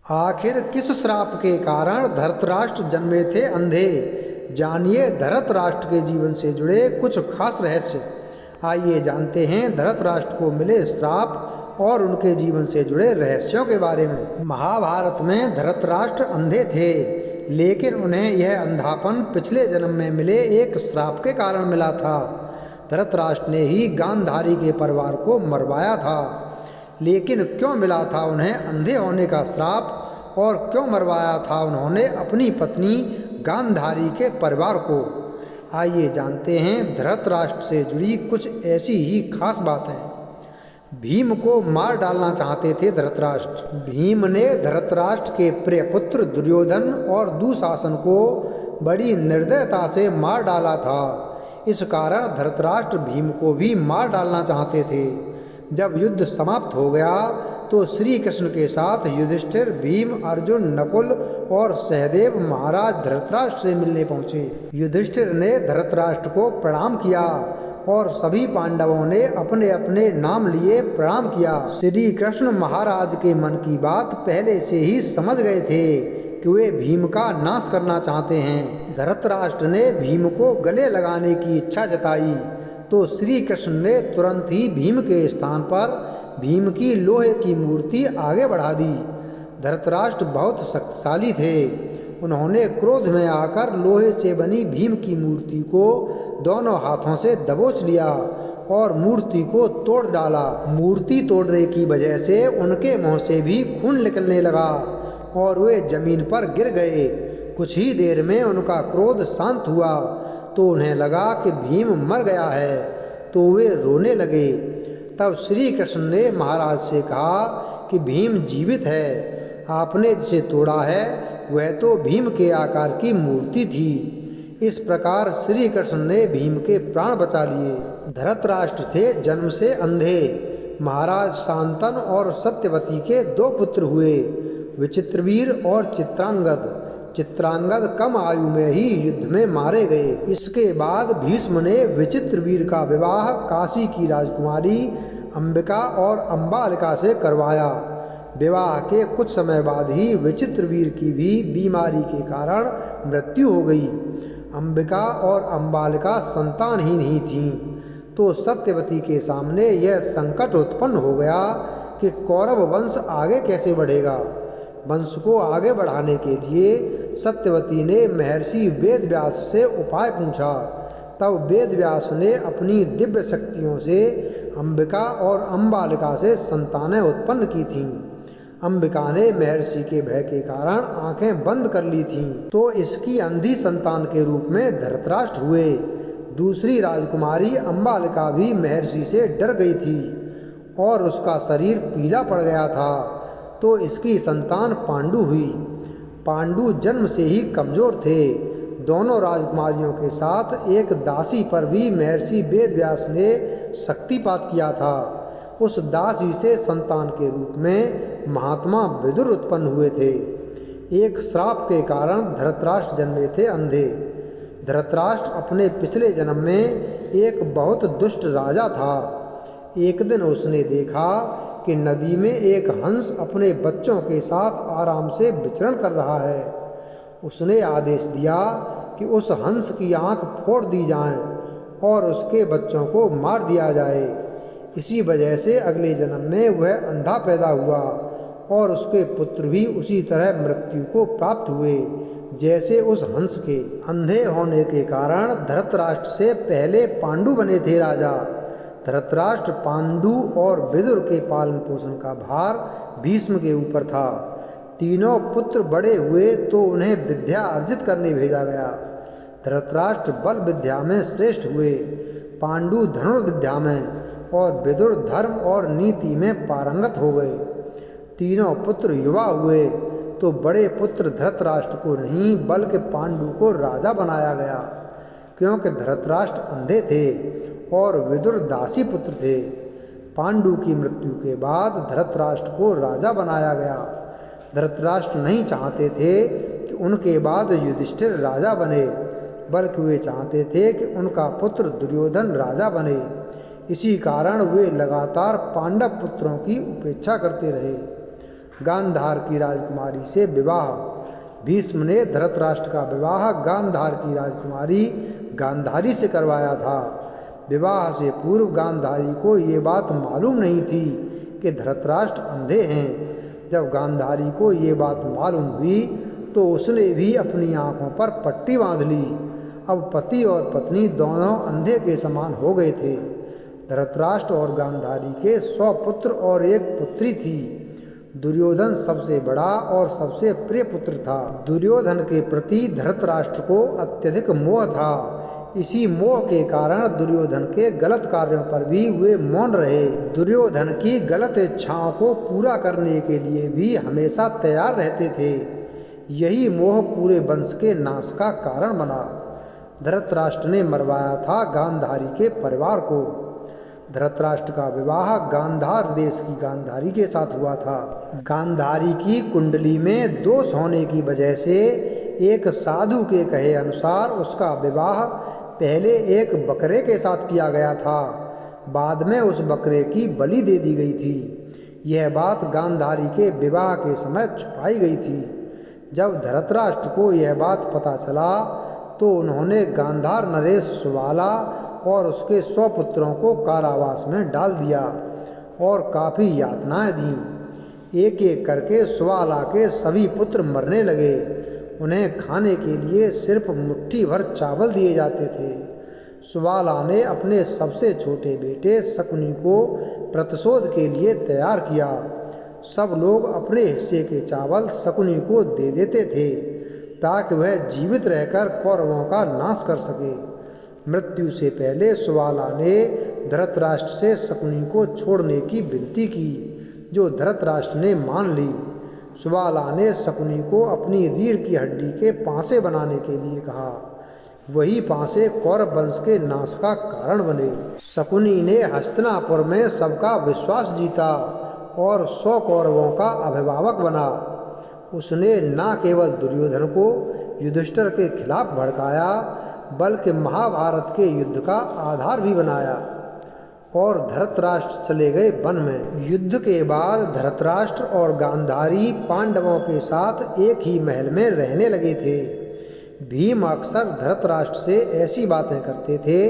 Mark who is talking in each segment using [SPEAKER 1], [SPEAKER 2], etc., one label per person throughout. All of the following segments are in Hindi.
[SPEAKER 1] आखिर किस श्राप के कारण धृतराष्ट्र जन्मे थे अंधे? जानिए धृतराष्ट्र के जीवन से जुड़े कुछ खास रहस्य। आइए जानते हैं धृतराष्ट्र को मिले श्राप और उनके जीवन से जुड़े रहस्यों के बारे में। महाभारत में धृतराष्ट्र अंधे थे, लेकिन उन्हें यह अंधापन पिछले जन्म में मिले एक श्राप के कारण मिला था। धृतराष्ट्र ने ही गांधारी के परिवार को मरवाया था, लेकिन क्यों मिला था उन्हें अंधे होने का श्राप और क्यों मरवाया था उन्होंने अपनी पत्नी गांधारी के परिवार को? आइए जानते हैं धृतराष्ट्र से जुड़ी कुछ ऐसी ही खास बातें। भीम को मार डालना चाहते थे धृतराष्ट्र। भीम ने धृतराष्ट्र के प्रिय पुत्र दुर्योधन और दुशासन को बड़ी निर्दयता से मार डाला था। इस कारण धृतराष्ट्र भीम को भी मार डालना चाहते थे। जब युद्ध समाप्त हो गया तो श्री कृष्ण के साथ युधिष्ठिर, भीम, अर्जुन, नकुल और सहदेव महाराज धृतराष्ट्र से मिलने पहुँचे। युधिष्ठिर ने धृतराष्ट्र को प्रणाम किया और सभी पांडवों ने अपने अपने नाम लिए प्रणाम किया। श्री कृष्ण महाराज के मन की बात पहले से ही समझ गए थे कि वे भीम का नाश करना चाहते हैं। धृतराष्ट्र ने भीम को गले लगाने की इच्छा जताई तो श्री कृष्ण ने तुरंत ही भीम के स्थान पर भीम की लोहे की मूर्ति आगे बढ़ा दी। धृतराष्ट्र बहुत शक्तिशाली थे। उन्होंने क्रोध में आकर लोहे से बनी भीम की मूर्ति को दोनों हाथों से दबोच लिया और मूर्ति को तोड़ डाला। मूर्ति तोड़ने की वजह से उनके मुंह से भी खून निकलने लगा और वे जमीन पर गिर गए। कुछ ही देर में उनका क्रोध शांत हुआ तो उन्हें लगा कि भीम मर गया है, तो वे रोने लगे। तब श्री कृष्ण ने महाराज से कहा कि भीम जीवित है, आपने जिसे तोड़ा है वह तो भीम के आकार की मूर्ति थी। इस प्रकार श्री कृष्ण ने भीम के प्राण बचा लिए। धृतराष्ट्र थे जन्म से अंधे। महाराज शांतनु और सत्यवती के दो पुत्र हुए, विचित्रवीर और चित्रांगद। चित्रांगद कम आयु में ही युद्ध में मारे गए। इसके बाद भीष्म ने विचित्रवीर का विवाह काशी की राजकुमारी अंबिका और अम्बालिका से करवाया। विवाह के कुछ समय बाद ही विचित्रवीर की भी बीमारी के कारण मृत्यु हो गई। अंबिका और अम्बालिका संतानहीन ही थीं, तो सत्यवती के सामने यह संकट उत्पन्न हो गया कि कौरव वंश आगे कैसे बढ़ेगा। वंश को आगे बढ़ाने के लिए सत्यवती ने महर्षि वेदव्यास से उपाय पूछा। तब वेदव्यास ने अपनी दिव्य शक्तियों से अंबिका और अम्बालिका से संतानें उत्पन्न की थीं। अंबिका ने महर्षि के भय के कारण आंखें बंद कर ली थीं, तो इसकी अंधी संतान के रूप में धृतराष्ट्र हुए। दूसरी राजकुमारी अम्बालिका भी महर्षि से डर गई थी और उसका शरीर पीला पड़ गया था, तो इसकी संतान पांडु हुई। पांडु जन्म से ही कमजोर थे। दोनों राजकुमारियों के साथ एक दासी पर भी महर्षि वेदव्यास ने शक्तिपात किया था। उस दासी से संतान के रूप में महात्मा विदुर उत्पन्न हुए थे। एक श्राप के कारण धृतराष्ट्र जन्मे थे अंधे। धृतराष्ट्र अपने पिछले जन्म में एक बहुत दुष्ट राजा था। एक दिन उसने देखा कि नदी में एक हंस अपने बच्चों के साथ आराम से विचरण कर रहा है। उसने आदेश दिया कि उस हंस की आंख फोड़ दी जाए और उसके बच्चों को मार दिया जाए। इसी वजह से अगले जन्म में वह अंधा पैदा हुआ और उसके पुत्र भी उसी तरह मृत्यु को प्राप्त हुए जैसे उस हंस के। अंधे होने के कारण धृतराष्ट्र से पहले पांडु बने थे राजा। धृतराष्ट्र, पांडु और विदुर के पालन पोषण का भार भीष्म के ऊपर था। तीनों पुत्र बड़े हुए तो उन्हें विद्या अर्जित करने भेजा गया। धृतराष्ट्र बल विद्या में श्रेष्ठ हुए, पांडु धनुर्विद्या में और विदुर धर्म और नीति में पारंगत हो गए। तीनों पुत्र युवा हुए तो बड़े पुत्र धृतराष्ट्र को नहीं बल्कि पांडु को राजा बनाया गया, क्योंकि धृतराष्ट्र अंधे थे और विदुर दासी पुत्र थे। पांडु की मृत्यु के बाद धृतराष्ट्र को राजा बनाया गया। धृतराष्ट्र नहीं चाहते थे कि उनके बाद युधिष्ठिर राजा बने, बल्कि वे चाहते थे कि उनका पुत्र दुर्योधन राजा बने। इसी कारण वे लगातार पांडव पुत्रों की उपेक्षा करते रहे। गांधार की राजकुमारी से विवाह। भीष्म ने धृतराष्ट्र का विवाह गांधार की राजकुमारी गांधारी से करवाया था। विवाह से पूर्व गांधारी को ये बात मालूम नहीं थी कि धृतराष्ट्र अंधे हैं। जब गांधारी को ये बात मालूम हुई तो उसने भी अपनी आंखों पर पट्टी बांध ली। अब पति और पत्नी दोनों अंधे के समान हो गए थे। धृतराष्ट्र और गांधारी के 100 पुत्र और 1 पुत्री थी। दुर्योधन सबसे बड़ा और सबसे प्रिय पुत्र था। दुर्योधन के प्रति धृतराष्ट्र को अत्यधिक मोह था। इसी मोह के कारण दुर्योधन के गलत कार्यों पर भी वे मौन रहे। दुर्योधन की गलत इच्छाओं को पूरा करने के लिए भी हमेशा तैयार रहते थे। यही मोह पूरे वंश के नाश का कारण बना। धृतराष्ट्र ने मरवाया था गांधारी के परिवार को। धृतराष्ट्र का विवाह गांधार देश की गांधारी के साथ हुआ था। गांधारी की कुंडली में दोष होने की वजह से एक साधु के कहे अनुसार उसका विवाह पहले एक बकरे के साथ किया गया था, बाद में उस बकरे की बलि दे दी गई थी। यह बात गांधारी के विवाह के समय छुपाई गई थी। जब धृतराष्ट्र को यह बात पता चला तो उन्होंने गांधार नरेश सुवाला और उसके 100 पुत्रों को कारावास में डाल दिया और काफ़ी यातनाएं दी। एक एक करके सुवाला के सभी पुत्र मरने लगे। उन्हें खाने के लिए सिर्फ मुट्ठी भर चावल दिए जाते थे। सुवाला ने अपने सबसे छोटे बेटे शकुनी को प्रतिशोध के लिए तैयार किया। सब लोग अपने हिस्से के चावल शकुनी को दे देते थे ताकि वह जीवित रहकर कौरवों का नाश कर सके। मृत्यु से पहले सुवाला ने धृतराष्ट्र से शकुनी को छोड़ने की विनती की, जो धृतराष्ट्र ने मान ली। सुवाला ने शकुनी को अपनी रीढ़ की हड्डी के पांसे बनाने के लिए कहा। वही पांसे कौरव वंश के नाश का कारण बने। शकुनी ने हस्तिनापुर में सबका विश्वास जीता और 100 कौरवों का अभिभावक बना। उसने न केवल दुर्योधन को युधिष्ठिर के खिलाफ भड़काया बल्कि महाभारत के युद्ध का आधार भी बनाया। और धृतराष्ट्र चले गए वन में। युद्ध के बाद धृतराष्ट्र और गांधारी पांडवों के साथ एक ही महल में रहने लगे थे। भीम अक्सर धृतराष्ट्र से ऐसी बातें करते थे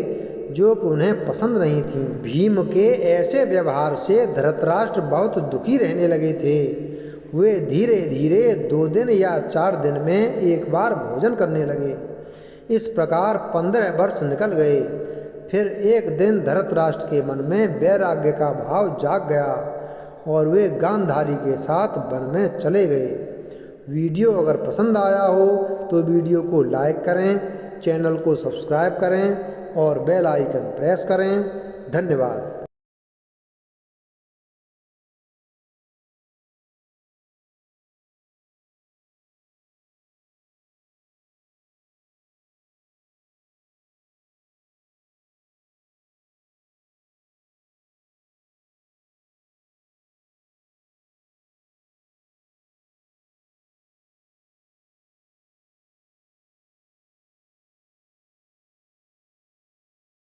[SPEAKER 1] जो कि उन्हें पसंद नहीं थीं। भीम के ऐसे व्यवहार से धृतराष्ट्र बहुत दुखी रहने लगे थे। वे धीरे धीरे 2 दिन या 4 दिन में एक बार भोजन करने लगे। इस प्रकार 15 वर्ष निकल गए। फिर एक दिन धृतराष्ट्र के मन में वैराग्य का भाव जाग गया और वे गांधारी के साथ वन में चले गए। वीडियो अगर पसंद आया हो तो वीडियो को लाइक करें, चैनल को सब्सक्राइब करें और बेल आइकन प्रेस करें। धन्यवाद।